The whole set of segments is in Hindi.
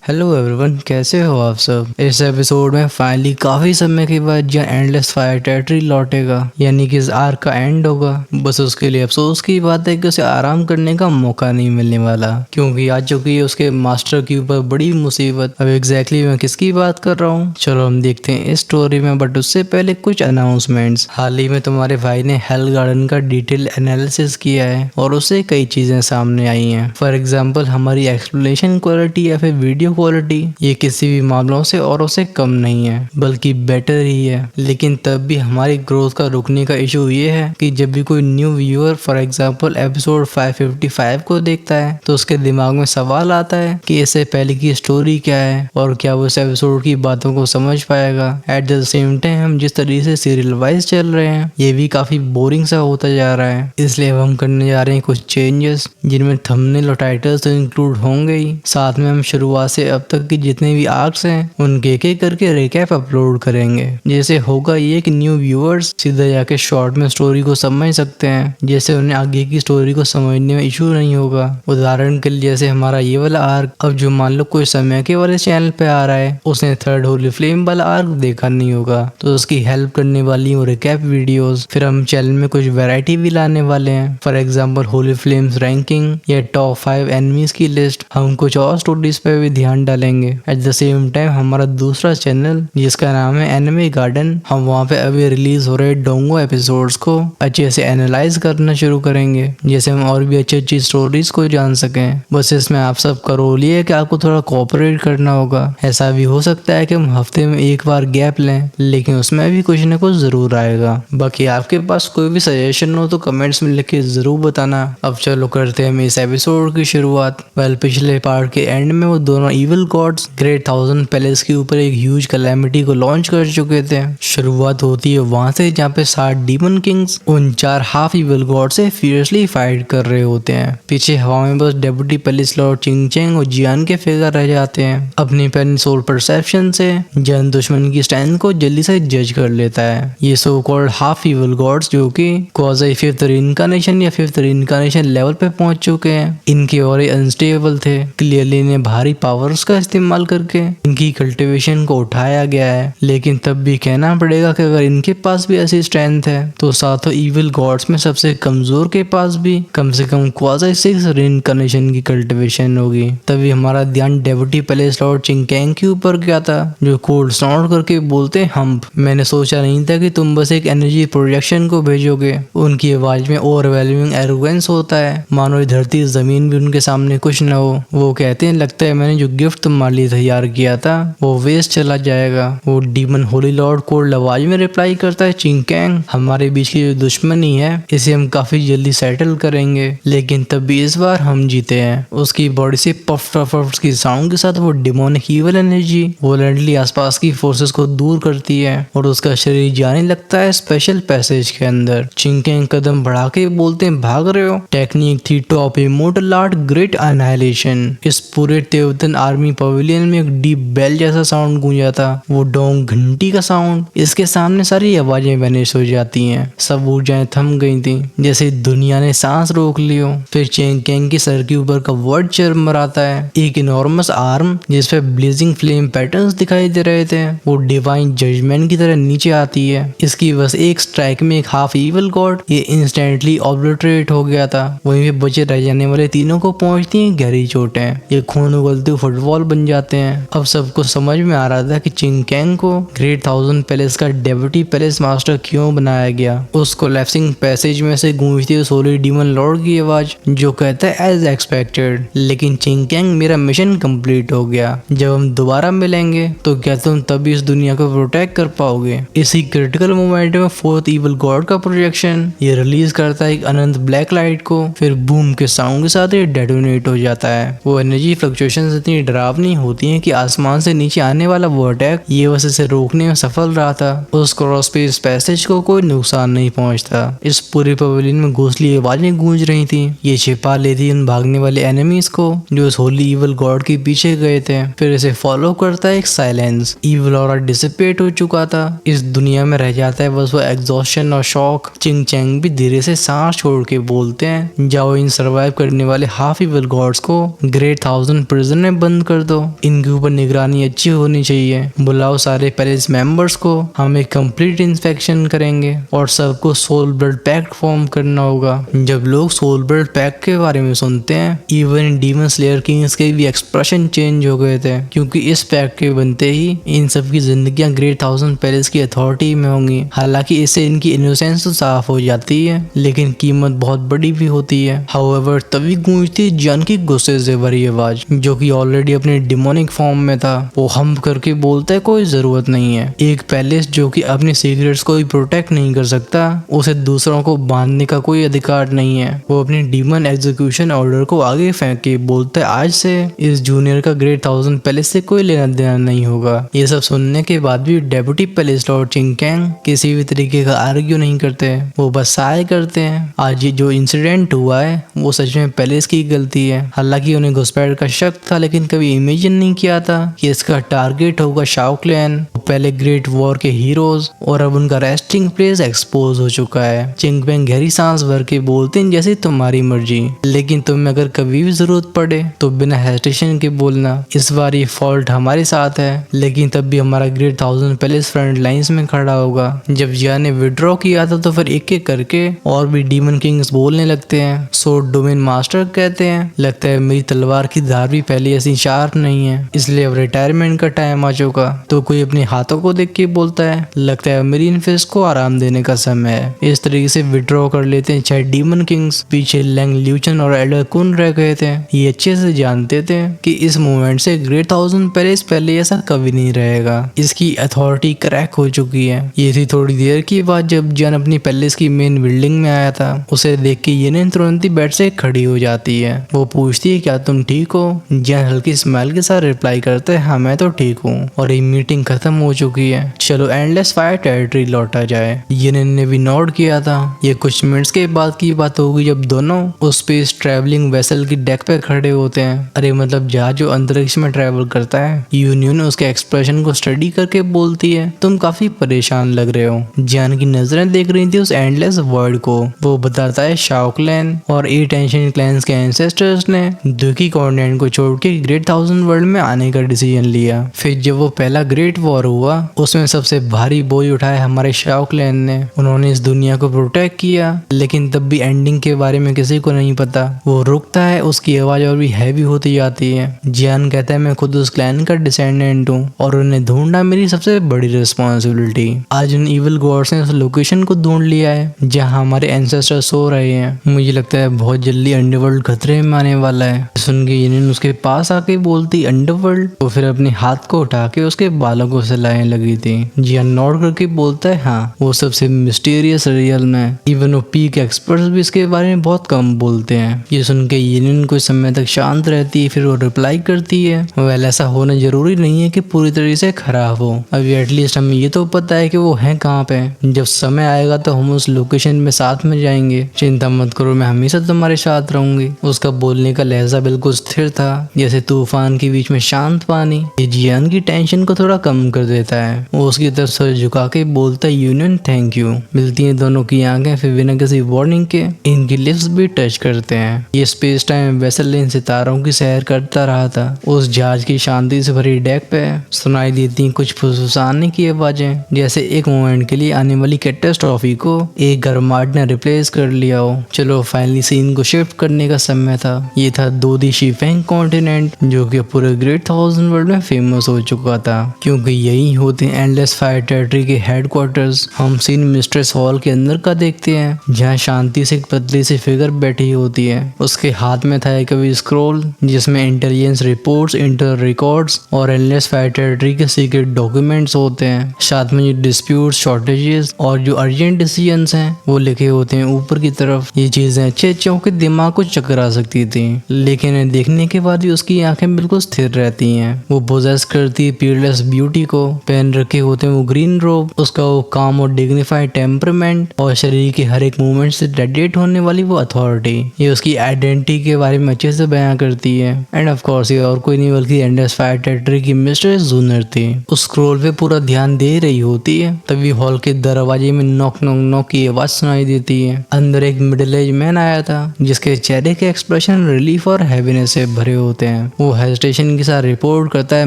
हेलो एवरीवन, कैसे हो आप सब। इस एपिसोड में फाइनली काफी समय के बाद जहाँ एंडलेस फायर टेरिटरी लौटेगा, यानी कि इस आर्क का एंड होगा। बस उसके लिए अफसोस की बात है कि उसे आराम करने का मौका नहीं मिलने वाला, क्योंकि आ चुकी है उसके मास्टर के ऊपर बड़ी मुसीबत। अब एग्जैक्टली मैं किसकी बात कर रहा हूँ, चलो हम देखते हैं इस स्टोरी में। बट उससे पहले कुछ अनाउंसमेंट्स। हाल ही में तुम्हारे भाई ने हेल गार्डन का डिटेल एनालिसिस किया है और उससे कई चीजें सामने आई हैं। फॉर एग्जाम्पल, हमारी एक्सप्लेनेशन क्वालिटी या फिर वीडियो क्वालिटी ये किसी भी मामलों से औरों से कम नहीं है, बल्कि बेटर ही है। लेकिन तब भी हमारी ग्रोथ का रुकने का इशू ये है कि जब भी कोई new viewer for example episode 555 को देखता है तो उसके दिमाग में सवाल आता है कि इससे पहले की स्टोरी क्या है और क्या वो इस एपिसोड की बातों को समझ पाएगा। एट द सेम टाइम हम जिस तरीके से सीरियल वाइज चल रहे हैं ये भी काफी बोरिंग सा होता जा रहा है। इसलिए अब हम करने जा रहे हैं कुछ चेंजेस, जिनमें थंबनेल और टाइटल्स तो इंक्लूड होंगे ही, साथ में हम शुरुआत से अब तक की जितने भी आर्क्स हैं उनके एक एक करके रिकैप अपलोड करेंगे। जैसे होगा ये कि न्यू व्यूअर्स सीधा जाके शॉर्ट में स्टोरी को समझ सकते हैं, जैसे उन्हें आगे की स्टोरी को समझने में इशू नहीं होगा। उदाहरण के लिए जैसे हमारा ये वाला आर्क, अब जो मान लो कोई समय के वाले चैनल पे आ रहा है, उसने थर्ड होली फ्लेम वाला आर्क देखा नहीं होगा, तो उसकी हेल्प करने वाली वो रिकैप वीडियोस। फिर हम चैनल में कुछ वैरायटी भी लाने वाले हैं, for example Holi flames ranking या टॉप 5 एनिमीज की लिस्ट। हम कुछ और स्टोरीज पे भी ध्यान डालेंगे। एट द सेम टाइम हमारा दूसरा चैनल जिसका नाम है एनिमे गार्डन, हम वहाँ पे अभी रिलीज हो रहे डोंगो एपिसोड्स को अच्छे से एनालाइज करना शुरू करेंगे, जैसे हम और भी अच्छी अच्छी स्टोरीज को जान सकें। बस इसमें आप सब का रोल ये है कि आपको थोड़ा कोऑपरेट करना होगा। ऐसा भी हो सकता है कि हम हफ्ते में एक बार गैप लें, लेकिन उसमें भी कुछ ना कुछ जरूर आएगा। बाकी आपके पास कोई भी सजेशन हो तो कमेंट्स में लिख के जरूर बताना। अब चलो करते हैं इस एपिसोड की शुरुआत। पिछले पार्ट के एंड में वो दोनों इविल गॉड्स ग्रेट 1000 पैलेस के ऊपर एक ह्यूज कैलेमिटी को लॉन्च कर चुके थे। शुरुआत होती है वहां से जहाँ पे 7 डीमन किंग्स उन 4 हाफ इविल गॉड से फियर्सली फाइट कर रहे होते हैं। पीछे हवा में बस डेप्यूटी पैलेस लॉर्ड चिंगचेंग और जियान के फिगर रह जाते हैं। अपनी पेन सोल परसेप्शन से जन दुश्मन की स्ट्रेंथ को जल्दी से जज कर लेता है। ये so called half evil gods जो कि क्वाज़ी 5th रीइंकार्नेशन या 5th रीइंकार्नेशन लेवल पे पहुंच चुके हैं, इनके और अनस्टेबल थे। क्लियरली इन्हें भारी पावर्स का इस्तेमाल करके इनकी कल्टीवेशन को उठाया गया है, लेकिन तब भी कहना पड़ेगा कि अगर इनके पास भी ऐसी स्ट्रेंथ है तो सातों इविल गॉड्स में सबसे कमजोर के पास भी कम से कम क्वाज़ी 6 रीइंकार्नेशन की कल्टीवेशन होगी। तभी हमारा ध्यान डेप्यूटी पैलेस लॉर्ड चिंगचेंग के ऊपर गया था, जो कोल्ड स्नॉट करके बोलते हम्प, मैंने सोचा नहीं था कि तुम बस एक एनर्जी प्रोजेक्शन को भेजोगे। उनकी आवाज में ओवरवेलमिंग एरोगेंस होता है, मानो ये धरती जमीन भी उनके सामने कुछ न हो। वो कहते हैं लगता है मैंने जो गिफ्ट तुम्हारे लिए तैयार किया था वो वेस्ट चला जाएगा। वो डीमन होली लॉर्ड कोल्ड आवाज में रिप्लाई करता है, चिंगचेंग हमारे बीच की जो दुश्मनी है इसे हम काफी जल्दी सेटल करेंगे, लेकिन तब भी इस बार हम जीते हैं। उसकी बॉडी से पफ की साउंड के साथ वो डिमोनिक ईवल एनर्जी वोलेंटली आसपास की फोर्सेस को दूर करती है और उसका शरीर जाने लगता है स्पेशल पैसेज के अंदर। चिंगचेंग कदम बढ़ा के बोलते हैं भाग रहे हो। टेक्निक थी top immortal art great annihilation. इस पूरे तिब्बतन आर्मी पवेलियन में एक डीप बेल जैसा साउंड गूंजा था, वो डोंग घंटी का साउंड। इसके सामने सारी आवाजें वैनिश हो जाती हैं, सब ऊर्जाएं थम गई थी, जैसे दुनिया ने सांस रोक लियो। फिर चिंगचेंग के सर के ऊपर का वर्ड चरमराता है, एक इनॉर्मस आर्म जिसपे ब्लेजिंग फ्लेम पैटर्न्स दिखाई दे रहे थे वो डिवाइन जजमेंट की तरह नीचे आती है। इसकी बस एक स्ट्राइक में एक हाफ इविल गॉड ये इंस्टेंटली ऑब्लिटरेट हो गया था। वहीं पे बचे रह जाने वाले तीनों को पहुंचती हैं गहरी चोटें, ये खून उगलते फुटबॉल बन जाते हैं। अब सबको समझ में आ रहा था कि चिंगचेंग को ग्रेट 1000 पैलेस का डेप्यूटी पैलेस मास्टर क्यों बनाया गया। उस कोलैप्सिंग पैसेज में से गूंजती है सोली डीमन लॉर्ड की आवाज जो कहता है एज एक्सपेक्टेड, लेकिन चिंगचेंग मेरा मिशन कंप्लीट हो गया। जब हम दोबारा मिलेंगे तो क्या तुम तभी इस दुनिया को प्रोटेक्ट कर पाओगे। इसी क्रिटिकल मोमेंट में 4th इविल गॉड का प्रोजेक्शन ये रिलीज करता है एक अनंत ब्लैक लाइट को, फिर बूम के साउंड के साथ ये डेटोनेट हो जाता है। वो एनर्जी फ्लक्चुएशंस इतनी डरावनी होती हैं कि आसमान से नीचे आने वाला वो अटैक ये बस इसे रोकने में सफल रहा था। उस क्रॉस स्पेस पैसेज को कोई नुकसान नहीं पहुंचता। इस पूरे पवेलियन में घोंसली आवाजें गूंज रही थी, ये छिपा लेती उन भागने वाले एनिमीज को जो उस होली इविल गॉड के पीछे गए थे। फिर इसे फॉलो करता है एक साइलेंस, इविल ऑरा डिसिपेट हो चुका था, इस दुनिया में रह जाता है बस वो एग्जॉस्शन और शॉक। चिंगचेंग भी धीरे से सांस छोड़ के बोलते हैं जाओ इन सर्वाइव करने वाले हाफ इविल गॉड्स को ग्रेट 1000 प्रिजन में बंद बंद कर दो, इनके ऊपर निगरानी अच्छी होनी चाहिए, बुलाओ सारे पैलेस मेंबर्स को, हम एक कंप्लीट इंस्पेक्शन करेंगे और सबको सोल ब्लड पैक्ट फॉर्म करना होगा। जब लोग सोल ब्लड पैक्ट के बारे में सुनते हैं, इवन डीमन स्लेयर किंग्स के भी एक्सप्रेशन चेंज हो गए थे, क्योंकि इस पैक्ट के बनते ही इन सबकी जिंदगियां ग्रेट थाउजेंड पैलेस की अथॉरिटी में होंगी। हालांकि इससे इनकी इनोसेंस तो साफ हो जाती है, लेकिन कीमत बहुत बड़ी भी होती है। हाउएवर तभी गूंजती जियान की गुस्से से भरी आवाज, जो कि ऑलरेडी अपने डिमोनिक फॉर्म में था। वो हम करके बोलता है कोई जरूरत नहीं है। एक पैलेस जो कि अपने सीक्रेट्स को भी प्रोटेक्ट नहीं कर सकता, उसे दूसरों को बांधने का कोई अधिकार नहीं है। वो अपने डीमन एग्जीक्यूशन ऑर्डर को आगे फेंक के बोलता है आज से इस जूनियर का ग्रेट थाउजेंड पैलेस से कोई लेना देना नहीं होगा। ये सब सुनने के बाद भी डेप्यूटी पैलेस लॉर्ड चिंगकैंग किसी भी तरीके का आर्ग्यू नहीं करते, वो बस साय करते हैं। आज ये जो इंसिडेंट हुआ है वो सच में पैलेस की गलती है। हालांकि उन्हें घुसपैठ का शक था, लेकिन कभी इमेजिन नहीं किया था कि इसका टारगेट होगा शाओ क्लैन, पहले ग्रेट वॉर के हीरोज, और अब उनका रेस्टिंग प्लेस एक्सपोज हो चुका है। चिंगकैंग गहरी सांस भर के बोलते हैं जैसे तुम्हारी मर्जी, लेकिन तुम्हें अगर कभी भी जरूरत पड़े तो बिना हेजिटेशन के बोलना। इस बार ये फॉल्ट हमारे साथ है, लेकिन तब भी हमारा great thousand palace front lines में खड़ा होगा। जब जिया ने विड्रॉ किया था तो फिर एक एक करके और भी डीमन किंग्स बोलने लगते हैं। सोर्ड डोमेन मास्टर कहते हैं लगता है मेरी तलवार की धार भी पहले ऐसी शार्प नहीं है, इसलिए अब रिटायरमेंट का टाइम आ चुका। तो कोई अपने हाथों को देख के बोलता है लगता है मेरी इनफेस को आराम देने का समय है। इस तरीके से विड्रॉ कर लेते हैं 6 डीमन किंग्स। पीछे लैंग ल्यूचन और एल्डर कुन रह गए थे। ये अच्छे से जानते थे कि इस मूवमेंट से ग्रेट थाउजेंड पैलेस पहले ऐसा कभी नहीं रहेगा, इसकी अथॉरिटी क्रैक हो चुकी है। ये थी थोड़ी देर की बात जब जियान अपनी पैलेस की मेन बिल्डिंग में आया था। उसे देख के येनिन तुरंत ही बेड से खड़ी हो जाती है। वो पूछती है क्या तुम ठीक हो? जियान हल्की स्माइल के साथ रिप्लाई करते हैं हाँ मैं तो ठीक हूँ, और ये मीटिंग खत्म हो चुकी है, चलो एंडलेस फायर टेरिटरी लौटा जाए। येनिन ने भी नोट किया था। ये कुछ मिनट्स के बाद की बात होगी जब दोनों उस स्पेस ट्रैवलिंग वेसल की डेक पे खड़े होते हैं। अरे मतलब जहाज जो अंतरिक्ष में ट्रैवल करता है। यूनियन उसके एक्सप्रेशन को स्टडी करके बोलती है तुम काफी परेशान लग रहे हो। जियान की नजरें देख रही थी उस एंडलेस वर्ल्ड को। वो बताता है शाओ क्लैन और 8 एंशिएंट क्लैंस के एंसेस्टर्स ने दुखी कॉन्टिनेंट को छोड़ के ग्रेट थाउजेंड वर्ल्ड में आने का डिसीजन लिया। फिर जब वो पहला ग्रेट वॉर हुआ उसमें सबसे भारी बोझ उठाया हमारे शाओ क्लैन ने। उन्होंने इस दुनिया को प्रोटेक्ट किया, लेकिन तब भी एंडिंग के बारे में किसी को नहीं पता। वो रुकता है, उसकी आवाज और भी हैवी होती जाती है। जियान कहता है मैं खुद उस क्लैन का डिसेंडेंट हूँ और उन्हें ढूंढना मेरी सबसे बड़ी रिस्पॉन्सिबिलिटी। आज उन इविल गॉड्स ने उस लोकेशन को ढूंढ लिया है जहाँ हमारे एंसेस्टर सो रहे हैं। मुझे लगता है बहुत जल्दी अंडरवर्ल्ड खतरे में आने वाला है। सुन के येनिन उसके पास आके बोलती अंडरवर्ल्ड, तो फिर अपने हाथ को उठा के उसके बालों को सहलाने लगी थी। जियान नोट करके बोलता है हाँ वो सबसे मिस्टीरियस रियल में। इवन वो पीक एक्सपर्ट्स भी इसके बारे में बहुत कम बोलते हैं। ये सुन के येनिन कुछ समय तक शांत रहती है, फिर वो रिप्लाई करती है वेल ऐसा होना जरूरी नहीं है कि पूरी तरह से खराब हो। अभी एटलीस्ट हमें ये तो पता है कि वो है कहाँ पे। जब समय आएगा तो हम उस लोकेशन में साथ में जाएंगे, चिंता मत करो मैं हमेशा तुम्हारे साथ रहूंगी। उसका बोलने का लहजा बिल्कुल स्थिर था जैसे तूफान के बीच में शांत पानी। ये जियान की टेंशन को थोड़ा कम कर देता है। वो उसकी तरफ सर झुका के बोलता है यूनियन थैंक यू। मिलती है दोनों की आंखें, फिर बिना किसी वार्निंग के इनकी लिप्स भी टच करते हैं। ये स्पेस टाइम वेसल इन सितारों की सैर करता रहा था। उस जहाज की शांति से भरी डेक पे सुनाई देती कुछ फुसफुसाने की आवाजें, जैसे एक मोमेंट के लिए आने वाली कैटास्ट्रॉफी को एक गर्माहट ने रिप्लेस कर लिया हो। चलो फाइनली सीन को शिफ्ट करने का समय था। ये था दोदी शिफेंग कॉन्टिनेंट, जो कि पूरे ग्रेट थाउजेंड वर्ल्ड में फेमस हो चुका था, क्योंकि यही होते हैं एंडलेस फायर टेरिटरी के हेडक्वार्टर्स। हम सीन मिस्ट्रेस हॉल के अंदर का देखते हैं, जहाँ शांति से एक पतली सी फिगर बैठी होती है। उसके हाथ में था एक स्क्रोल जिसमें इंटेलिजेंस रिपोर्ट्स, इंटर रिकॉर्ड्स और एंडलेस फायर टेरिटरी के सीक्रेट डॉक्यूमेंट्स होते हैं। साथ में जो डिस्प्यूट, शॉर्टेजेस और जो अर्जेंट डिसीजंस हैं वो लिखे होते हैं ऊपर की तरफ। ये चीजें अच्छे के दिमाग को चकरा सकती थी, लेकिन इन्हें देखने के बाद भी उसकी आंखें बिल्कुल स्थिर रहती हैं। वो पोजेस करती है पीयरलेस ब्यूटी को, पहन रखे होते हैं वो ग्रीन रोब, उसका वो काम और डिग्निफाइड टेम्परमेंट और शरीर के हर एक मूवमेंट से डेडिकेट होने वाली वो अथॉरिटी, ये उसकी आइडेंटिटी के बारे में अच्छे से बयां करती है। एंड ऑफ कोर्स ये और कोई नहीं बल्कि एंडलेस फायर टेरिटरी की मिस्ट्रेस जूनर थी। उस स्क्रॉल पे पूरा ध्यान दे रही होती है, तभी हॉल के दरवाजे में नॉक नॉक नॉक की आवाज सुनाई देती है। अंदर एक मिडिल एज मैन आया था जिसके चेहरे के एक्सप्रेशन रिलीफ और हैप्पीनेस से भरे होते हैं। वो हेजिटेशन के साथ रिपोर्ट करता है,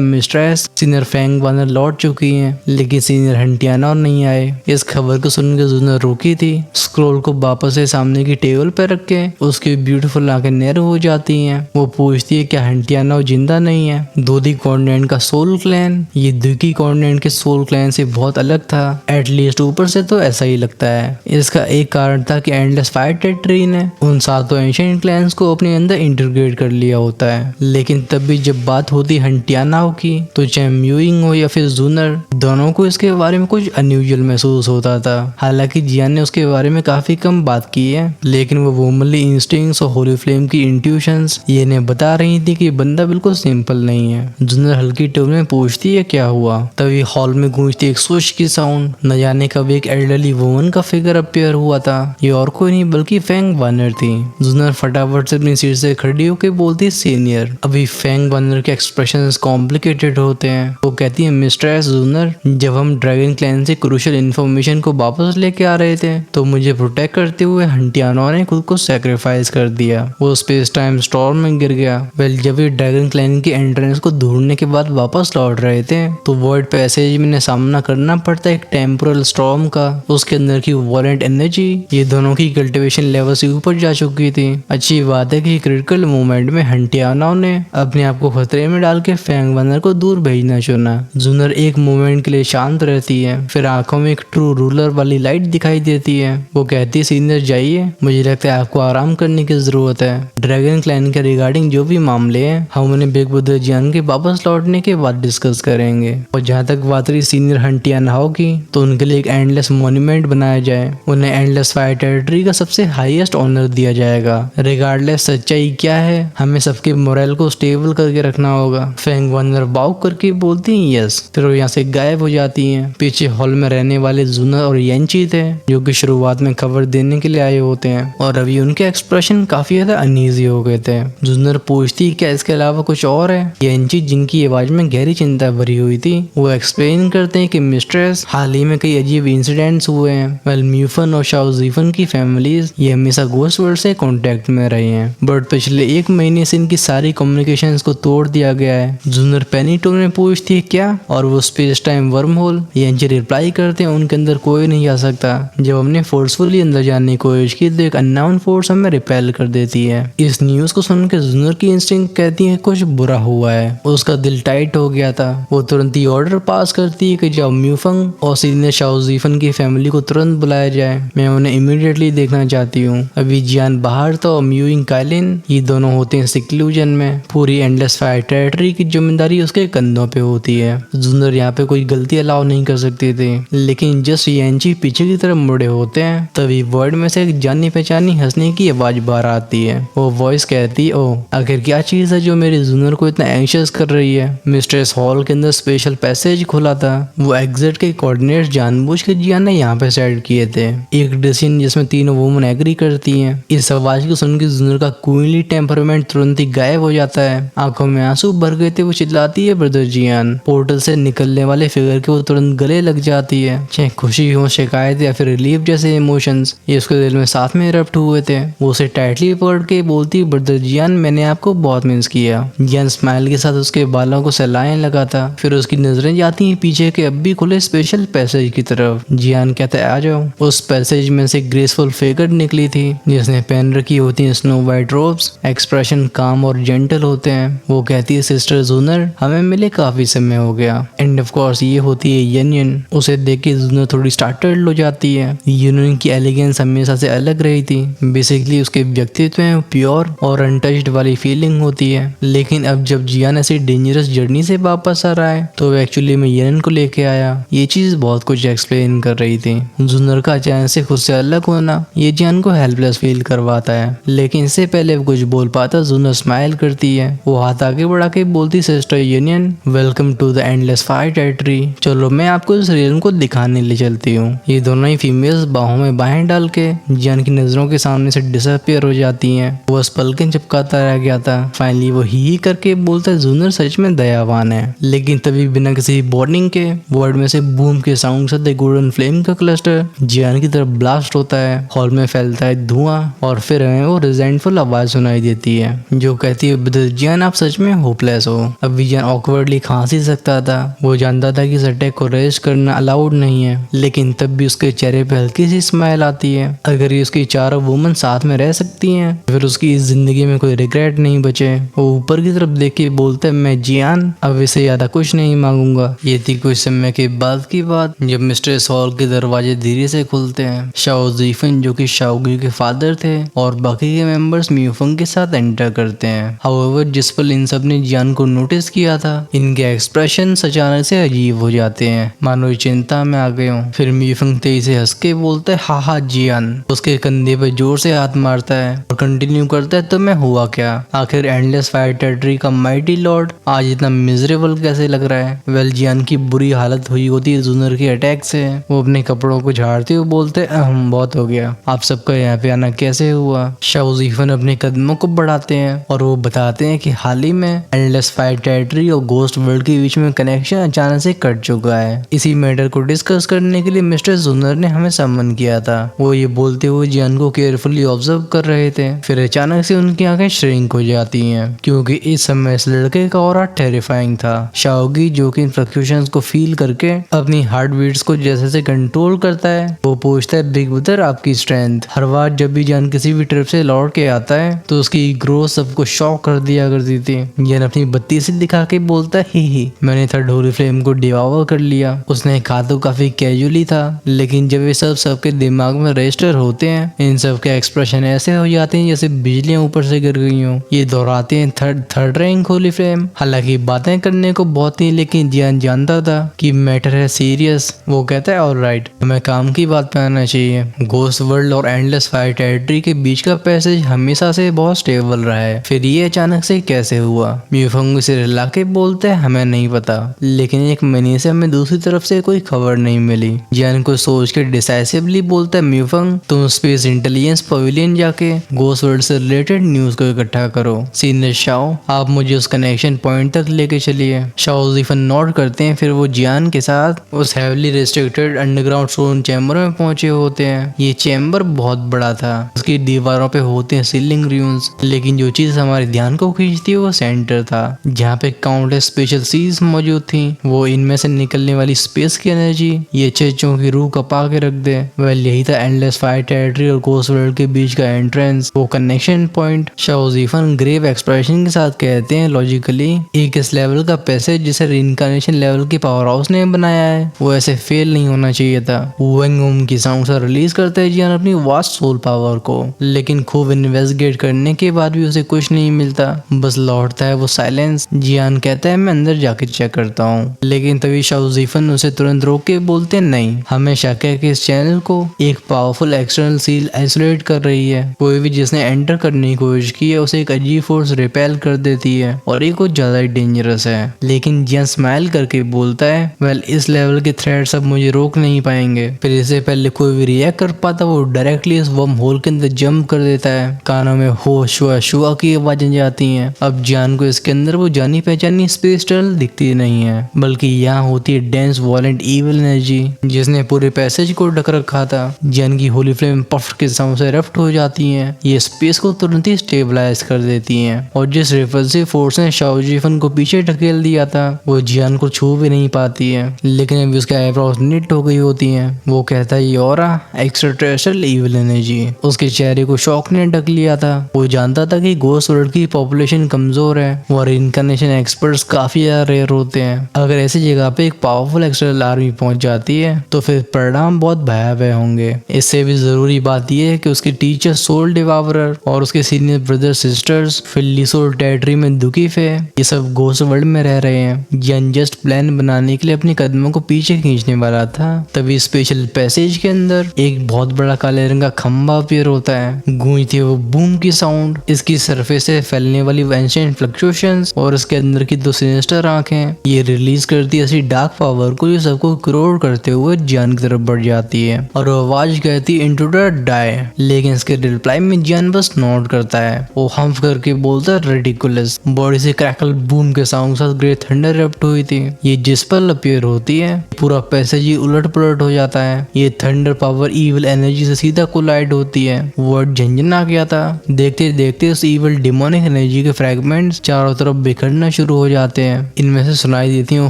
मिस्ट्रेस सीनियर फैंग वानर लौट चुकी हैं, लेकिन सीनियर हंटियाना और नहीं आए। इस खबर को सुनकर जूनर रुकी थी। स्क्रॉल को वापस से सामने की टेबल पर रख के उसकी ब्यूटीफुल आंखें नैरो हो जाती हैं। वो पूछती है क्या हंटियाना जिंदा नहीं है? दूधी कॉन्टिनेंट का सोल क्लैन ये दुकी कॉन्टिनेंट के सोल क्लैन से बहुत अलग था, एटलीस्ट ऊपर से तो ऐसा ही लगता है। इसका एक कारण था कि एंडलेस फायर टेरिटरी ने उन सातों एंशिएंट क्लैंस को अपने अंदर इंटीग्रेट कर लिया होता है। लेकिन तब भी जब बात होती हंटियानाओ की, तो चाहे म्यूइंग हो या फिर जूनर, दोनों को इसके बारे में कुछ अनयूजुअल महसूस होता था। हालांकि जियान ने उसके बारे में काफी कम बात की है, लेकिन वो वुमनली इंस्टिंक्ट्स और होली फ्लेम की इंट्यूशंस ये ने बता रही थी कि बंदा बिल्कुल सिंपल नहीं है। जूनर हल्की टोन में पूछती है क्या हुआ, तभी हॉल में गूंजती एक स्विच की साउंड। न जाने कब एक एल्डरली वुमन का फिगर अपीयर हुआ था। ये और कोई नहीं बल्कि फैंग वानर थी। जूनर फटाफट से अपनी सीट से खड़ी होकर बोलती सीनियर। अभी फैंग वानर के एक्सप्रेशंस कॉम्प्लिकेटेड होते हैं। वो कहती है मिस्ट्रेस जूनर, जब हम ड्रैगन क्लैन से क्रूशियल इन्फॉर्मेशन को वापस लेके आ रहे थे तो मुझे प्रोटेक्ट करते हुए हंटियाना ने खुद को सेक्रीफाइस कर दिया। वो स्पेस टाइम स्टॉर्म में गिर गया। वेल जब ये ड्रैगन क्लैन की एंट्रेंस को ढूंढने के बाद वापस लौट रहे थे तो वॉइड पैसेज में सामना करना पड़ता एक टेम्पोरल स्टॉर्म का। उसके अंदर की वॉलेंट एनर्जी ये दोनों की कल्टिवेशन लेवल से ऊपर जा चुकी थी। अच्छी बात है कि क्रिटिकल मोमेंट में हंटियाना ने अपने आप को खतरे में डाल के फैंग वानर को दूर भेजना चुना। जूनर एक मोमेंट के लिए शांत रहती है, फिर आंखों में एक ट्रू रूलर वाली लाइट दिखाई देती है। वो कहती है सीनियर जाइए, मुझे लगता है आपको आराम करने की जरूरत है। ड्रैगन क्लैन के रिगार्डिंग जो भी मामले हैं हम उन्हें बिग ब्रदर जियान के वापस लौटने के बाद डिस्कस करेंगे। और जहाँ तक बात रही सीनियर हंटियाना की, तो उनके लिए एक एंडलेस मॉन्यूमेंट बनाया जाए। उन्हें एंडलेस फायर टेरिटरी का सबसे हाईएस्ट ऑनर दिया जाएगा। रिगार्डलेस सच्चाई क्या है, हमें सबके मोरल को स्टेबल करके रखना होगा। फैंग वानर बाउ करके बोलती हैं यस, फिर वो यहाँ से गायब हो जाती हैं। पीछे हॉल में रहने वाले जूनर और येंची थे जो कि शुरुआत में खबर देने के लिए आए होते हैं, और अभी उनके एक्सप्रेशन काफी ज्यादा अनईजी हो गए थे। जूनर पूछती क्या इसके अलावा कुछ और है? येंची जिनकी आवाज में गहरी चिंता भरी हुई थी वो एक्सप्लेन करते हैं कि मिस्ट्रेस हाल ही में कई अजीब इंसिडेंट्स हुए हैं। वेल म्यूफन और शाओजीफन की फैमिलीज ये हमेशा गोस्ट वर्ल्ड से कांटेक्ट में रही हैं, बट पिछले एक महीने से इनकी सारी कम्युनिकेशंस को तोड़ दिया गया है। जूनर पेनीटोन में पूछती है क्या, और वो स्पेस टाइम वर्म होल। येंची रिप्लाई करते हैं उनके अंदर कोई नहीं आ सकता। जब हमने फोर्सफुली अंदर जाने की कोशिश की तो एक अननोन फोर्स हमें रिपेल कर देती है। इस न्यूज को सुनकर जूनर की इंस्टिंक्ट कहती है कुछ बुरा हुआ है। उसका दिल टाइट हो गया था। वो तुरंत ही ऑर्डर पास करती है कि जब म्यूफंग और सीनियर शाओजीफन की फैमिली को तुरंत बुलाया जाए, मैं उन्हें इमीडिएटली देखना चाहती हूँ। अभी जियान बाहर था और म्यूइंग काइलिन ये दोनों होते हैं सिक्लूजन में। पूरी एंडलेस फायर टेरिटरी की जिम्मेदारी उसके कंधों पे होती है। जूनर यहाँ पे कोई गलती अलाउ नहीं कर सकती थी, लेकिन जस्ट येंची पीछे की तरफ मुड़े होते हैं तभी वर्ड में से एक जानी पहचानी हंसने की आवाज बाहर आती है। वो वॉइस कहती ओ आखिर क्या चीज है जो मेरे जूनर को इतना एंशियस कर रही है? मिस्ट्रेस हॉल के अंदर स्पेशल पैसेज खुला था, वो एग्जिट के कोऑर्डिनेट्स जानबूझ के जियान ने यहाँ पे सेट किए थे। एक डिसीजन जिसमें तीनों वुमन एग्री करती हैं। इस आवाज को सुनकर जूनर का क्वीनली टेम्परामेंट तुरंत ही गायब हो जाता है। आंखों में आंसू भर गए थे। वो चिल्लाती है ब्रदर जियान। पोर्टल से निकलने वाले फिगर के वो तुरंत गले लग जाती है। चाहे खुशी हो, शिकायत या फिर रिलीफ जैसे इमोशंस ये उसके दिल में साथ में इरप्ट हुए थे। वो उसे टाइटली पकड़ के बोलती ब्रदर जियान मैंने आपको बहुत मिस किया। जियान स्माइल के साथ उसके बालों को सहलाने लगा था। फिर उसकी नजरें जाती हैं पीछे के अब भी खुले स्पेशल पैसेज की तरफ। जियान कहता है आ जाओ। उस पैसेज में से ग्रेसफुल फिगर निकली थी जिसने पहन रखी होती है स्नो वाइट रोब्स। एक्सप्रेशन काम और जेंटल होते हैं। वो कहती है सिस्टर जूनर हमें मिले काफी समय हो गया। एंड ऑफ कोर्स ये होती है यूनियन। उसे देख के जूनर थोड़ी स्टार्टल्ड हो जाती है। यूनियन की एलिगेंस हमेशा से अलग रही थी। बेसिकली उसके व्यक्तित्व में प्योर और अनटच्ड वाली फीलिंग होती है। लेकिन अब जब जियान ऐसी डेंजरस जर्नी से वापस आ रहा है तो वो एक्चुअली में यूनियन को लेके आया। ये चीज बहुत कुछ एक्सप्लेन कर रही थी। जूनर का अचानक से खुद से अलग होना ये जियान को हेल्पलेस फील करवाता है। लेकिन इससे पहले वो कुछ बोल पाता जूनर स्माइल करती है। वो हाथ आगे बढ़ा के बोलती sister union welcome to the endless fire fire territory, चलो मैं आपको इस रियलम को दिखाने ले चलती हूँ। ये दोनों ही फीमेल्स बाहों में बाहें डाल के जियान की नजरों के सामने से डिसअपियर हो जाती हैं। वो बस पलकें चिपकाता रह गया था। फाइनली वो ही करके बोलता है जूनियर सच में दयावान है। लेकिन तभी बिना किसी वार्निंग के वर्ड में से बूम के साउंड से गोल्डन फ्लेम का क्लस्टर जियान की तरफ ब्लास्ट होता है। हॉल में फैलता है धुआं और फिर हमें वो रिजेंटफुल आवाज सुनाई देती है जो कहती है ब्रदर जियान आप सच में होपलेस हो। अब जियान ऑकवर्डली खांस ही सकता था। वो जानता था कि इस अटैक को रेस्ट करना अलाउड नहीं है, लेकिन तब भी उसके चेहरे पे हल्की सी स्माइल आती है। अगर ये उसकी चारों वुमन साथ में रह सकती हैं फिर उसकी इस जिंदगी में कोई रिग्रेट नहीं बचे। वो ऊपर की तरफ देख के बोलता है मैं जियान अब इससे ज्यादा कुछ नहीं मांगूंगा। ये थी कुछ समय के बाद की बात जब मिस्टर सॉल के दरवाजे धीरे से खुलते हैं। शाओ जीफन जो कि शाओगी के फादर थे और बाकी के मेंबर्स म्यूफंग के साथ एंटर करते हैं। हाउएवर जिस पल इन सब ने जियान को नोटिस किया था इनके एक्सप्रेशन अचानक से अजीब हो जाते हैं, मानो चिंता में आ गए हों। फिर म्यूफंग तेजी से हंस के बोलता है हा हा जियान, उसके कंधे पे जोर से हाथ मारता है और कंटिन्यू करता है तो मैं हुआ क्या, आखिर एंडलेस फायर टेरिटरी का माइटी लॉर्ड आज इतना मिजरेबल कैसे लग रहा है। वेल जियान की बुरी हालत हुई होती है जूनर के अटैक से। वो अपने कपड़ों को झाड़ते हुए बोलते हैं बहुत हो गया, आप सबका यहाँ पे आना कैसे हुआ। शाओ जीफन अपने कदमों को बढ़ाते हैं और वो बताते हैं कि हाल ही में एंडलेस फायर टेरिटरी और गोस्ट वर्ल्ड के बीच में कनेक्शन अचानक से कट चुका है। इसी मैटर को डिस्कस करने के लिए मिस्टर जूनर ने हमें समन किया था। वो ये बोलते हुए जियान को केयरफुली ऑब्जर्व कर रहे थे। फिर अचानक से उनकी आंखें श्रिंक हो जाती हैं क्योंकि इस समय इस लड़के का ऑरा टेरिफाइंग था। शाओगी जो कि इन फ्लक्चुएशंस को फील करके अपनी हार्ट बीट्स को जैसे से कंट्रोल करता है। वो पूछता है बिग ब्रदर आपकी स्ट्रेंथ। हर बार जब भी जियान किसी भी ट्रिप से लौट के आता है तो उसकी ग्रोथ सबको शॉक कर दिया करती थी। जियान अपनी बत्ती से दिखा के बोलता है ही मैंने थर्ड होली फ्लेम को डिवावर कर लिया। उसने कहा तो काफी कैजुअली था, लेकिन जब ये सब सबके दिमाग में रजिस्टर होते हैं इन सब के एक्सप्रेशन ऐसे हो जाते हैं जैसे बिजलियां ऊपर से गिर गई हों। ये दोहराते हैं थर्ड रैंक होली फ्लेम। हालांकि बातें करने को बहुत थी लेकिन जियान जानता था कि मैटर है सीरियस। वो कहता है ऑलराइट हमें काम की बात पे आना चाहिए। गोस्ट वर्ल्ड और एंडलेस फायर टेरिटरी के बीच का पैसेज हमेशा से बहुत स्टेबल रहा है, फिर ये अचानक से कैसे हुआ। म्यूफंग से रिला के बोलते हैं हमें नहीं पता, लेकिन एक महीने से हमें दूसरी तरफ से कोई खबर नहीं मिली। जियान को सोच के डिसाइसिवली बोलता है म्यूफंग तुम स्पेस इंटेलिजेंस पवेलियन जाके गोस्ट वर्ल्ड से रिलेटेड न्यूज को इकट्ठा करो। सीनियर शाओ आप मुझे उस कनेक्शन पॉइंट तक लेके चलिए। शाओ जीफन नोट करते हैं। फिर वो जियान के साथ उस heavily restricted underground stone chamber में पहुंचे होते हैं। ये चैम्बर बहुत बड़ा था, उसकी दीवारों पे होते हैं सीलिंग रून्स, लेकिन जो चीज हमारे ध्यान को खींचती है वो सेंटर था जहाँ पे काउंटलेस स्पेशल सीज मौजूद थी। वो इनमें से निकलने वाली स्पेस की एनर्जी ये चेचों की रूह कपा के रख दे। वेल यही था एंडलेस फायर टेरिटरी और गोस्ट वर्ल्ड के बीच का एंट्रेंस, वो connection point. Shao Jifan grave expression के साथ कहते हैं लॉजिकली एक इस लेवल का पैसेज जिसे रिइंकार्नेशन लेवल के पावर हाउस ने बनाया है वो ऐसे फेल नहीं होना चाहिए था। वेंगुम की साउंड से रिलीज करते हैं जियान अपनी वास्ट सोल पावर को, लेकिन खूब इन्वेस्टिगेट करने के बाद भी उसे कुछ नहीं मिलता, बस लौटता है वो साइलेंस। जियान कहता है मैं अंदर जाके चेक करता हूँ, लेकिन तभी शाओ जीफन उसे तुरंत रोक के बोलते नहीं हमें शक है कि इस चैनल को एक पावरफुल एक्सटर्नल सील आइसोलेट कर रही है। कोई भी जिसने एंटर करने की कोशिश की है उसे एक अजीब फोर्स रिपेल कर देती है और ये कुछ ज्यादा ही डेंजरस है। लेकिन जियान स्माइल करके बोलता है वेल इस लेवल के थ्रेट सब मुझे रोक नहीं पाएंगे। फिर इससे पहले कोई भी रिएक्ट कर पाता वो डायरेक्टली इस वर्म होल के अंदर जंप कर देता है। कानों में हो शुआ शुआ की आवाजें जाती हैं। अब जियान को इसके अंदर वो जानी पहचानी स्पेस टनल दिखती नहीं है, बल्कि यहाँ होती है डेंस वॉलेंट इविल एनर्जी जिसने पूरे पैसेज को ढक रखा था। जियान की होली फ्लेम पफ के साउंड से रफ्ट हो जाती हैं। ये स्पेस को तुरंत ही स्टेबलाइज कर देती हैं और जिस रिपल्सिव फोर्स ने शाओ जीफन को पीछे ढकेल दिया था वो जियान को छू भी नहीं पाती है। लेकिन अभी उसके आईब्रोज निट हो गई होती हैं। वो कहता है ये ऑरा एक्स्ट्राटेरेस्ट्रियल इविल एनर्जी। उसके चेहरे को शॉक ने ढक लिया था। वो जानता था कि गोस्ट वर्ल्ड की पॉपुलेशन कमजोर है और इनकार्नेशन एक्सपर्ट्स काफी ज्यादा रेयर होते हैं। अगर ऐसी जगह पे एक पावरफुल एक्सटर्नल आर्मी पहुंच जाती है तो फिर परिणाम बहुत भयावह होंगे। इससे भी जरूरी बात यह है कि उसके टीचर सोल डिवावरर और उसके सीनियर ब्रदर सिस्टर्स फिल्ली सोल टेरिटरी में दुखी है। ये सब गोस्ट वर्ल्ड में रह रहे हैं। जियान जस्ट प्लान बनाने के लिए अपने कदमों को पीछे खींचने वाला था, तभी स्पेशल पैसेज के अंदर एक बहुत बड़ा काले रंग का खंबा अपीयर होता है। गूंजती है वो बूम की साउंड, इसकी सरफेस से फैलने वाली एंशिएंट फ्लक्चुएशंस और इसके अंदर की दो सिनिस्टर आंखें ये रिलीज करती है ऐसी डार्क पावर को जो सबको क्रोर करते हुए जियान की तरफ बढ़ जाती है और वो आवाज कहती है इंटू द डाई, लेकिन इसके रिप्लाई में जियान बस नोट करता है। वो हम्फ करके बोलता है रेडिकुलस। बॉडी से क्रैकल बूम के साउंड के साथ ग्रेट थंडर इरप्ट हुई थी। ये जिस पर अपीयर होती है पूरा पैसेज ही उलट पुलट हो जाता है। ये थंडर पावर इविल एनर्जी से सीधा कोलाइड होती है। वर्ड झंझना गया था। देखते देखते उस इविल डिमोनिक एनर्जी के फ्रैगमेंट्स चारों तरफ बिखरना शुरू हो जाते हैं। इनमें से सुनाई देती हैं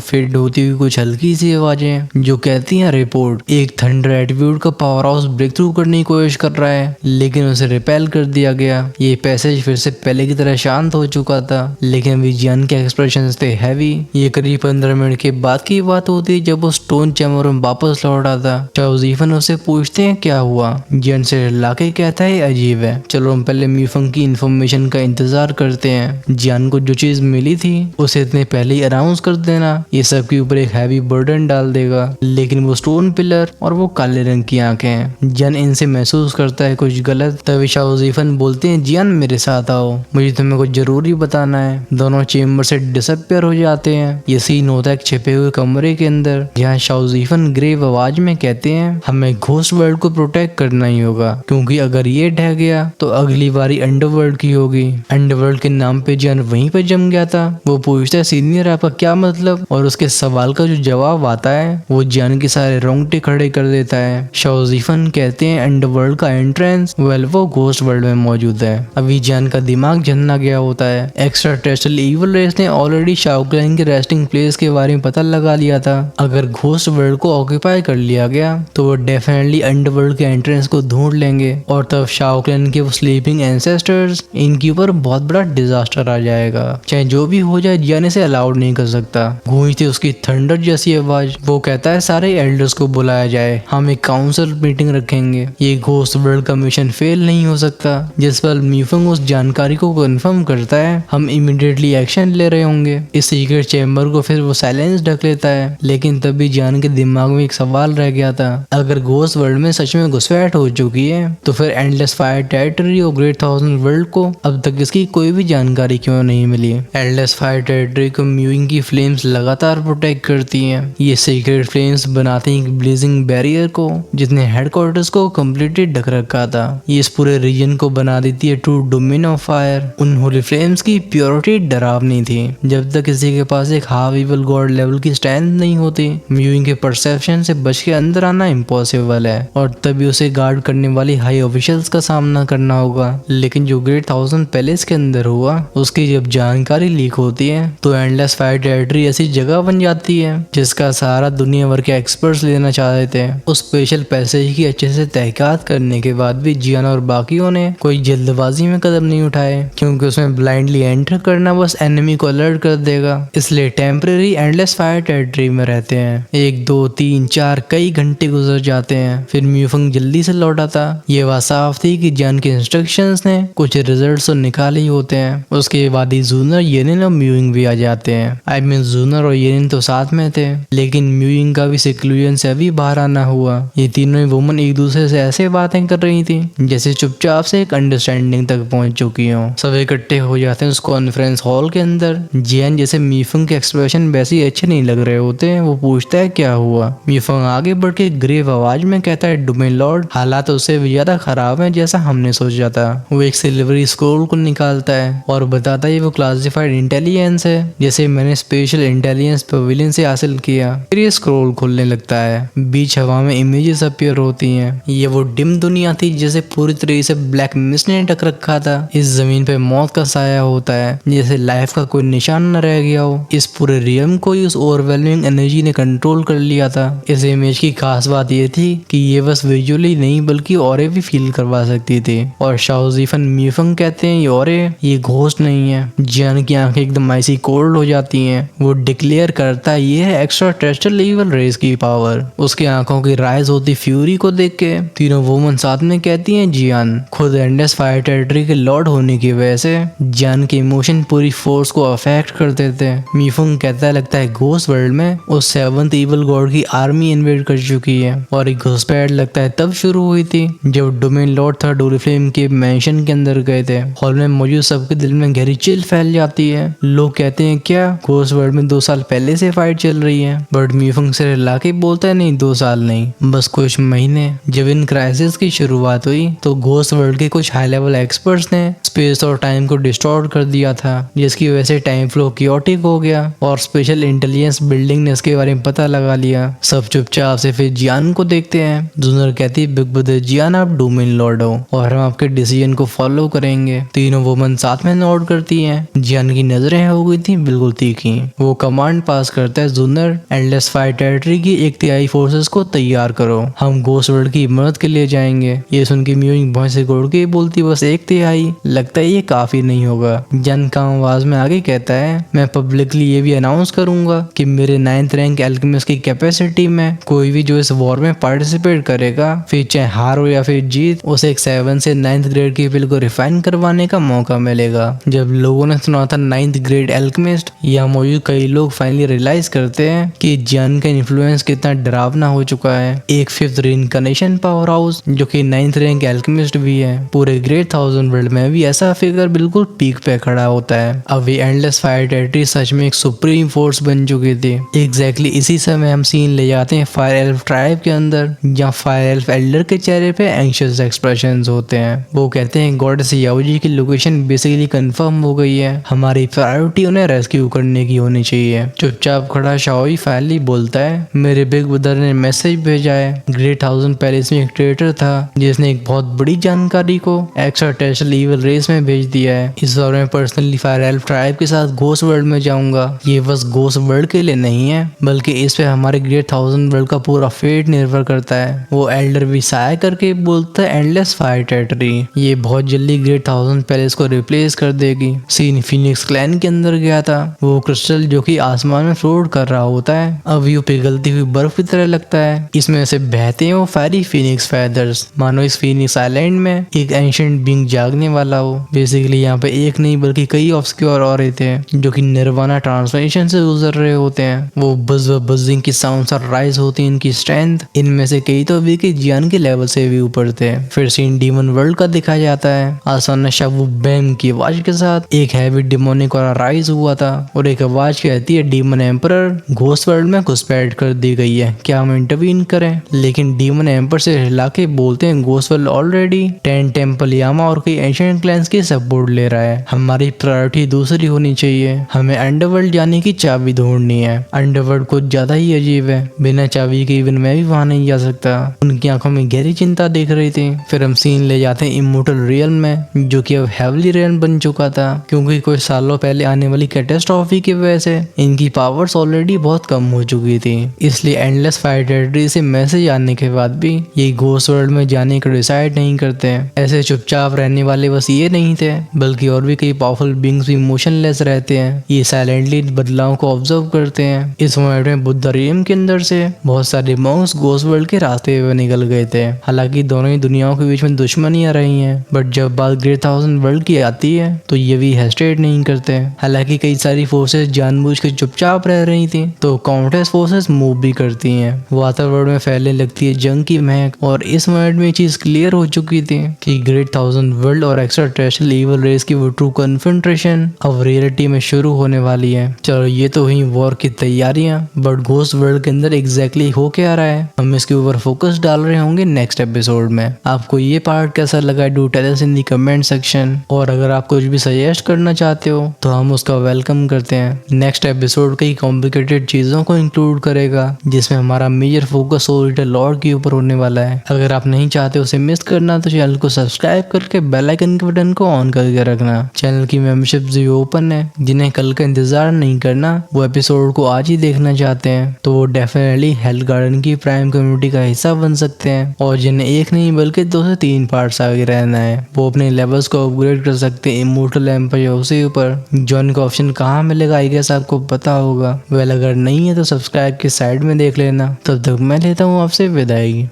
फेड होती हुई कुछ हल्की सी आवाजें जो कहती हैं रिपोर्ट एक थंडर एटीट्यूड का पावर हाउस ब्रेक थ्रू करने की कोशिश कर रहा है, लेकिन उसे रिपेल कर दिया गया। ये पैसेज फिर से पहले की तरह शांत हो चुका था, लेकिन अभी जियान के एक्सप्रेशन थे हैवी। ये करीब 15 मिनट के बाद की बात होती है जब वो स्टोन चैम्बर में वापस लौटा था। शाओजीफन उसे पूछते हैं क्या हुआ। जियान से लाके कहता है अजीब है, चलो हम पहले म्यूफंग की इंफॉर्मेशन का इंतजार करते हैं। जियान को जो चीज मिली थी उसे इतने पहले ही अनाउंस कर देना ये सब के ऊपर एक हैवी बर्डन डाल देगा, लेकिन वो स्टोन पिलर और वो काले रंग की आंखें, जियान इनसे महसूस करता है कुछ गलत। तभी शाओजीफन बोलते हैं जियान मेरे साथ आओ, मुझे तुम्हें कुछ जरूरी बताना है। दोनों चेम्बर से डिसअपियर हो जाते हैं। ये सीन होता है एक छिपे हुए कमरे के अंदर जहाँ शाओजीफन ग्रेव आवाज में कहते हैं हमें घोस्ट वर्ल्ड को प्रोटेक्ट करना ही होगा, क्योंकि अगर ये ढह गया तो अगली बारी अंडरवर्ल्ड की होगी। अंडरवर्ल्ड के नाम पे जियान वहीं पे जम गया था। वो पूछता है सीनियर आपका क्या मतलब, और उसके सवाल का जो जवाब आता है वो जियान के सारे रोंगटे खड़े कर देता है। शाओजीफन कहते हैं अंडरवर्ल्ड का एंट्रेंस वो घोस्ट वर्ल्ड में मौजूद है। अभी जियान का दिमाग झन्ना गया होता है। एक्स्ट्रा टेरेस्ट्रियल इविल रेस ने ऑलरेडी शाओक्लैन के रेस्टिंग प्लेस के बारे में पता लगा लिया था। अगर घोस्ट वर्ल्ड को ऑक्यूपाई कर लिया गया तो वो डेफिनेटली अंडरवर्ल्ड के एंट्रेंस को ढूंढ लेंगे, और तब शाओक्लैन के वो स्लीपिंग एंसेस्टर्स इनके ऊपर बहुत बड़ा डिजास्टर आ जाएगा। चाहे जो भी हो जाए जियान इसे अलाउड नहीं कर सकता। गूंजती उसकी थंडर जैसी आवाज। वो कहता है सारे एल्डर्स को बुलाया जाए, हम एक काउंसिल मीटिंग रखेंगे। ये घोस्ट वर्ल्ड का मिशन फेल नहीं हो सकता। जिस पर म्यूफंग उस जानकारी को कंफर्म करता है हम इमीडिएटली एक्शन ले रहे होंगे। इस सीक्रेट चैम्बर को फिर वो साइलेंस ढक लेता है, लेकिन तभी जियान के दिमाग में एक सवाल रह गया था। अगर घोस्ट वर्ल्ड में सच में घुसपैठ हो चुकी है तो फिर एंडलेस फायर टेरिटरी और ग्रेट थाउजेंड वर्ल्ड को अब तक इसकी कोई भी जानकारी क्यों नहीं मिली। एंडलेस फायर टेरिटरी को म्यूइंग की फ्लेम्स लगातार प्रोटेक्ट करती हैं। ये सीक्रेट फ्लेम्स बनाती हैं एक ब्लेजिंग बैरियर को जिसने हेडक्वार्टर्स को कम्प्लीटली ढक रखा था। ये इस पूरे रीजन को बना देती है ट्रू डोमेन ऑफ फायर। उन होली फ्लेम्स की प्योरिटी डरावनी थी। जब तक किसी के पास एक हाफ इवल गॉड लेवल की स्ट्रेंथ नहीं होती म्यूइंग के परसेप्शन से बच के अंदर आना इम्पॉसिबल है, और तभी उसे गार्ड करने वाली हाई ऑफिशियल्स का सामना करना होगा। लेकिन जो ग्रेट थाउजेंड पैलेस के अंदर हुआ उसकी जब जानकारी लीक होती है तो एंडलेस फायर टेरिटरी ऐसी जगह बन जाती है जिसका सहारा दुनिया भर के एक्सपर्ट्स लेना चाहते थे। उस स्पेशल पैसेज की अच्छे से तहकीकात करने के बाद भी जियान और बाकियों ने कोई जल्दबाजी में कदम नहीं उठाए, क्योंकि उसमें ब्लाइंडली एंटर करना बस एनिमी को अलर्ट कर देगा। इसलिए टेम्परेरी एंडलेस फायर टेरिटरी में रहते हैं। 1 2 3 4 कई घंटे गुजर जाते हैं। फिर म्यूफंग जल्दी से लौटा था। ये बात साफ थी कि जियान के इंस्ट्रक्शंस ने कुछ रिजल्ट्स तो निकाले ही होते हैं। उसके बाद ही जूनर, येनिन और म्यूइंग भी आ जाते हैं। आई मीन जूनर और येनिन तो साथ में थे, लेकिन म्यूइंग का भी सिक्लूजन से अभी बाहर आना हुआ। ये तीनों ही वुमन एक दूसरे से ऐसे बातें कर रही थी जैसे चुपचाप से एक अंडरस्टैंडिंग तक पहुंच चुकी हो। सब इकट्ठे हो जाते हैं उस कॉन्फ्रेंस हॉल के अंदर। जियान जैसे म्यूफंग के एक्सप्रेशन वैसे ही अच्छे नहीं लग रहे होते हैं। वो पूछता है क्या हुआ। म्यूफंग आगे बढ़ के ग्रेव आवाज में कहता है डोमेन लॉर्ड, हालात उससे भी ज्यादा खराब है जैसा हमने सोचा था। वो एक सिल्वरी स्क्रोल को निकालता है और बताता है वो क्लासिफाइड इंटेलिजेंस है जैसे मैंने स्पेशल इंटेलिजेंस पवेलियन से हासिल किया। फिर ये स्क्रोल खुलने लगता है। बीच हवा में इमेजेस अपीयर होती हैं। ये वो डिम दुनिया थी जैसे पूरी तरीके से ब्लैक मिस्ट ने ढक रखा था। इस जमीन पे मौत का साया होता है जैसे लाइफ का कोई निशान न रह गया हो। इस पूरे रियम को उस ओवरवेलमिंग एनर्जी ने कंट्रोल कर लिया था। इस इमेज की खास बात ये थी कि ये बस विजुअली नहीं बल्कि ऑरे भी फील करवा सकती थी। और शाओजीफन म्यूफंग कहते हैं ये ऑरे, ये घोस्ट नहीं है। जियान की आंखें एकदम आइसी कोल्ड हो जाती हैं। वो डिक्लेयर करता है ये है एक्स्ट्रा टेरेस्ट्रियल इविल रेस की पावर। उसकी आंखों की राइज होती फ्यूरी को देख के तीनों वुमन साथ में कहती हैं जियान खुद एंडलेस फायर टेरिटरी के लॉर्ड होने की वजह से जियान के इमोशन पूरी फोर्स को अफेक्ट करते थे। म्यूफंग कहता है लगता है घोस्ट वर्ल्ड में उस 7th इविल गॉड की आर्मी इन्वेड कर चुकी है, और एक घुसपैठ लगता है तब शुरू हुई थी जब डोमेन लॉर्ड थर्ड ओरिफ्लेम के मैंशन के अंदर गए थे। हॉल में मौजूद सबके दिल में गहरी चिल फैल जाती है। लोग कहते हैं क्या घोस्ट वर्ल्ड में 2 2 साल पहले से फाइट चल रही है। बट मीफंग से हिला के बोलता है नहीं 2 साल नहीं, बस कुछ महीने। जब इन क्राइसिस की शुरुआत हुई तो घोस्ट वर्ल्ड के कुछ हाई लेवल एक्सपर्ट्स ने स्पेस और टाइम को डिस्टॉर्ट कर दिया था, जिसकी वजह से टाइम फ्लो क्योटिक हो गया और स्पेशल इंटेलिजेंस बिल्डिंग ने इसके बारे में पता लगा लिया। सब चुपचाप से फिर जियान को देखते हैं। जूनर कहती है बिग ब्रदर जियान आप डोमेन लॉर्ड हो और हम आपके डिसीजन को फॉलो करेंगे। तीनों वुमन साथ में नोट करती हैं। जियान की नजरें हो गई थी बिल्कुल तीखी। वो कमांड पास करता है जूनर एंडलेस फायर टेरिटरी की 1/3 फोर्सेस को तैयार करो, हम घोस्ट वर्ल्ड की मदद के लिए जाएंगे। ये सुन के म्यूजिक भौं से गोड़ के बोलती बस 1/3, लगता है ये काफी नहीं होगा। जन का आवाज में आगे कहता है मैं पब्लिकली ये भी अनाउंस करूंगा कि मेरे 9th रैंक एल्केमिस्ट की कैपेसिटी में कोई भी जो इस वॉर में पार्टिसिपेट करेगा, फिर चाहे हार हो या फिर जीत, उसे एक 7 से 9th ग्रेड की बिल को रिफाइन करवाने का मौका मिलेगा। जब लोगों ने सुना था 9th ग्रेड एल्केमिस्ट, यहाँ मौजूद कई लोग फाइनली रियलाइज करते हैं कि जन का इन्फ्लुएंस कितना डरावना हो चुका है। एक 5th रीइंकार्नेशन पावर हाउस जो कि 9th रैंक एल्केमिस्ट भी है, पूरे ग्रेट 1000 वर्ल्ड में भी ऐसा फिगर बिल्कुल पीक पे खड़ा होता है। अब ये एंडलेस फायर टेरिटरी सच में एक सुप्रीम फोर्स बन चुकी थी। एग्जैक्टली इसी समय हम सीन ले जाते हैं फायर एल्फ ट्राइब के अंदर, जहाँ फायर एल्फ एल्डर के चेहरे पे एंग्शियस एक्सप्रेशंस होते हैं। वो कहते हैं गॉडेस याओजी की लोकेशन बेसिकली कंफर्म हो गई है, हमारी प्रायोरिटी उन्हें रेस्क्यू करने की होनी चाहिए। चुपचाप खड़ा शाओई फाइनली बोलता है मेरे बिग ब्रदर ने मैसेज भेजा है। ग्रेट 1000 पैलेस में एक ट्रेटर था जिसने एक बहुत बड़ी जानकारी को एक्स्ट्रा टेरेस्ट्रियल ईवल रेस में भेज दिया है। इस बार मैं पर्सनली फायर एल्फ ट्राइब के साथ घोस्ट वर्ल्ड में जाऊंगा। ये बस घोस्ट वर्ल्ड के लिए नहीं है, बल्कि इस पे हमारे ग्रेट 1000 वर्ल्ड का पूरा फेट निर्भर करता है। वो एल्डर भी साय करके बोलता है एंडलेस फायर टेरिटरी ये बहुत जल्दी ग्रेट 1000 पैलेस को रिप्लेस कर देगी। सीन फिनिक्स क्लैन के अंदर गया था। वो क्रिस्टल जो कि आसमान में फ्लोट कर रहा होता है, अब ये पिघलती हुई बर्फ की तरह लगता है। इसमें से बहते हैं वो फायरी फिनिक्स फेदर्स, मानो इस फिनिक्स आइलैंड में एक एंशिएंट बीइंग जागने वाला हो। बेसिकली यहाँ पे एक नहीं बल्कि कई ऑब्सक्योर औरतें थे जो कि निर्वाणा ट्रांसफॉर्मेशन से गुजर रहे होते हैं। वो बजिंग की साउंड और राइज होती है इनकी स्ट्रेंथ। इनमें से कई तो अभी के जियान के लेवल से भी ऊपर थे। फिर सीन डीमन वर्ल्ड का दिखाया जाता है। आसान नशा वो बैम की आवाज के साथ एक हैवी डिमोनिक और राइज हुआ था और एक आवाज कहती है डीमन एम्परर घोस्ट वर्ल्ड में घुसपैठ कर दी गई है, क्या हम इंटरवीन करें? लेकिन डीमन एम्पर से हिला के बोलते हैं घोस्ट वर्ल्ड ऑलरेडी 10 टेम्पल यामा और कई एंशिएंट क्लैंस की सपोर्ट ले रहा है। हमारी प्रायोरिटी दूसरी होनी चाहिए, हमें अंडरवर्ल्ड जाने की चाबी ढूंढनी है। अंडरवर्ल्ड कुछ ज्यादा ही अजीब है, बिना चाबी के इवन मैं भी वहां नहीं जा सकता। उनकी आंखों में गहरी चिंता दिख रही थी। फिर हम सीन ले जाते हैं इमोर्टल रियल में, जो कि अब हेवली रियल बन चुका था क्योंकि कुछ सालों पहले आने वाली कैटेस्ट्रॉफी की वजह से इनकी पावर्स ऑलरेडी बहुत कम हो चुकी थी। इसलिए एंडलेस फायर टेरिटरी से मैसेज आने के बाद भी ये घोस्ट वर्ल्ड में जाने का डिसाइड नहीं करते। ऐसे चुपचाप रहने वाले बस ये नहीं थे, बल्कि और भी कई पावरफुल बीइंग्स भी इमोशनलेस रहते हैं। ये साइलेंटली बदलाव को ऑब्जर्व करते हैं। इस मोमेंट में बुद्धारियम के अंदर से बहुत सारे मॉन्क्स घोस्ट वर्ल्ड के रास्ते पे निकल गए थे। हालांकि दोनों ही दुनियाओं के बीच में दुश्मनियां रही हैं, बट जब बात ग्रेट 1000 वर्ल्ड की आती है तो ये भी हेस्टेट नहीं करते। हालांकि कई सारी फोर्सेस जानबूझ के चुपचाप रह रही थी तो काउंटर्स फोर्सेस मूव भी करती हैं। वातावरण में फैलने लगती है जंग की महक और इस मोमेंट में चीज क्लियर हो चुकी थी कि ग्रेट 1000 वर्ल्ड और एक्स्ट्रा टेरेस्ट्रियल ईवल रेस की वो ट्रू कन्फ्रंटेशन अब रियलिटी में शुरू होने वाली है। चलो ये तो हुई वॉर की तैयारियां, बट घोस्ट वर्ल्ड के अंदर एग्जैक्टली हो क्या रहा है हम इसके ऊपर फोकस डाल रहे होंगे नेक्स्ट एपिसोड में। आपको ये पार्ट कैसा लगा do tell us in the comment section, और अगर आप कुछ भी सजेस्ट करना चाहते हो तो हम उसका वेलकम करते हैं। नेक्स्ट एपिसोड कई कॉम्प्लिकेटेड चीजों को इंक्लूड करेगा जिसमें हमारा मेजर फोकस लिटिल लॉर्ड के ऊपर होने वाला है। अगर आप नहीं चाहते उसे मिस करना तो चैनल को सब्सक्राइब करके बेल आइकन के बटन को ऑन करके रखना। चैनल की मेंबरशिप भी ओपन है, जिन्हें कल का इंतजार नहीं करना वो एपिसोड को आज ही देखना चाहते हैं तो वो डेफिनेटली हेल्थ गार्डन की प्राइम कम्युनिटी का हिस्सा बन सकते हैं। और जिन्हें एक नहीं बल्कि 2 से 3 पार्ट्स आगे रहना है वो अपने लेवल्स को अपग्रेड कर सकते हैं इमोर्टल एम्पायर उसी ऊपर। जॉइन का ऑप्शन कहाँ मिलेगा आई गेस आपको पता होगा। वेल अगर नहीं है तो सब्सक्राइब के साइड में देख लेना। तब तक मैं लेता हूँ आपसे विदाई।